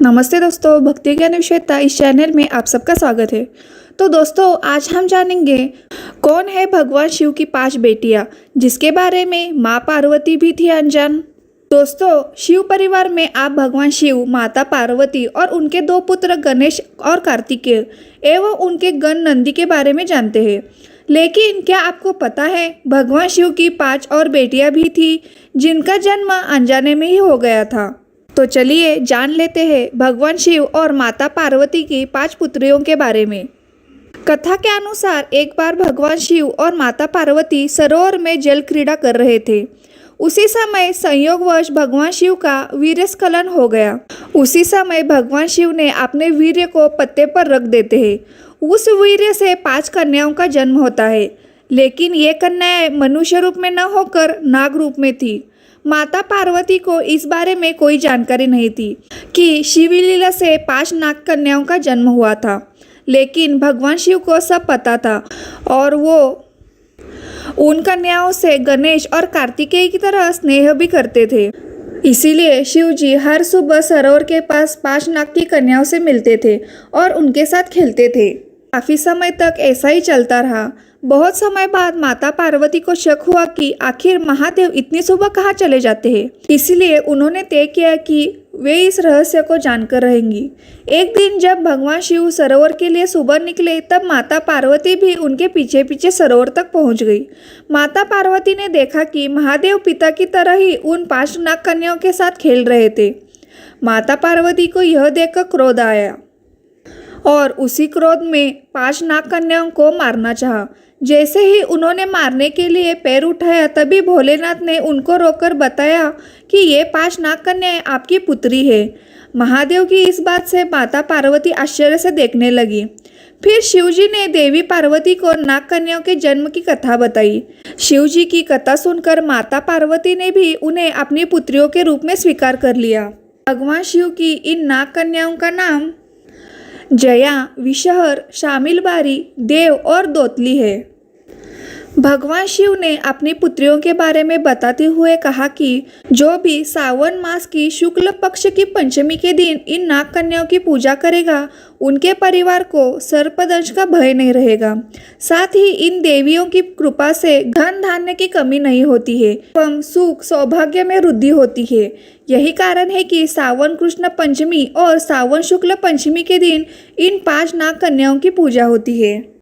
नमस्ते दोस्तों, भक्ति ज्ञान विषेता इस चैनल में आप सबका स्वागत है। तो दोस्तों, आज हम जानेंगे कौन है भगवान शिव की 5 बेटियां, जिसके बारे में माँ पार्वती भी थी अनजान। दोस्तों, शिव परिवार में आप भगवान शिव, माता पार्वती और उनके 2 पुत्र गणेश और कार्तिकेय एवं उनके गण नंदी के बारे में जानते हैं। लेकिन क्या आपको पता है भगवान शिव की 5 और बेटियां भी थी, जिनका जन्म अनजाने में ही हो गया था। तो चलिए जान लेते हैं भगवान शिव और माता पार्वती की 5 पुत्रियों के बारे में। कथा के अनुसार एक बार भगवान शिव और माता पार्वती सरोवर में जल क्रीड़ा कर रहे थे। उसी समय संयोगवश भगवान शिव का वीर्यस्खलन हो गया। उसी समय भगवान शिव ने अपने वीर्य को पत्ते पर रख देते हैं। उस वीर्य से 5 कन्याओं का जन्म होता है, लेकिन ये कन्याएं मनुष्य रूप में न होकर नाग रूप में थी। माता पार्वती को इस बारे में कोई जानकारी नहीं थी कि शिवलीला से 5 नाग कन्याओं का जन्म हुआ था, लेकिन भगवान शिव को सब पता था और वो उन कन्याओं से गणेश और कार्तिकेय की तरह स्नेह भी करते थे। इसीलिए शिव जी हर सुबह सरोवर के पास 5 नाग की कन्याओं से मिलते थे और उनके साथ खेलते थे। काफी समय तक ऐसा ही चलता रहा। बहुत समय बाद माता पार्वती को शक हुआ कि आखिर महादेव इतनी सुबह कहाँ चले जाते हैं। इसलिए उन्होंने तय किया कि वे इस रहस्य को जानकर रहेंगी। एक दिन जब भगवान शिव सरोवर के लिए सुबह निकले, तब माता पार्वती भी उनके पीछे पीछे सरोवर तक पहुंच गई। माता पार्वती ने देखा कि महादेव पिता की तरह ही उन 5 नाग कन्याओं के साथ खेल रहे थे। माता पार्वती को यह देखकर क्रोध आया और उसी क्रोध में 5 नाग कन्याओं को मारना चाहा। जैसे ही उन्होंने मारने के लिए पैर उठाया, तभी भोलेनाथ ने उनको रोककर बताया कि ये 5 नाग कन्याएं आपकी पुत्री है। महादेव की इस बात से माता पार्वती आश्चर्य से देखने लगी। फिर शिवजी ने देवी पार्वती को नाग कन्याओं के जन्म की कथा बताई। शिवजी की कथा सुनकर माता पार्वती ने भी उन्हें अपनी पुत्रियों के रूप में स्वीकार कर लिया। भगवान शिव की इन नाग कन्याओं का नाम जया, विषहर, शामिलबारी, देव और दोतली है। भगवान शिव ने अपनी पुत्रियों के बारे में बताते हुए कहा कि जो भी सावन मास की शुक्ल पक्ष की पंचमी के दिन इन नाग कन्याओं की पूजा करेगा, उनके परिवार को सर्पदंश का भय नहीं रहेगा। साथ ही इन देवियों की कृपा से धन धान्य की कमी नहीं होती है एवं सुख सौभाग्य में वृद्धि होती है। यही कारण है कि सावन कृष्ण पंचमी और सावन शुक्ल पंचमी के दिन इन 5 नाग कन्याओं की पूजा होती है।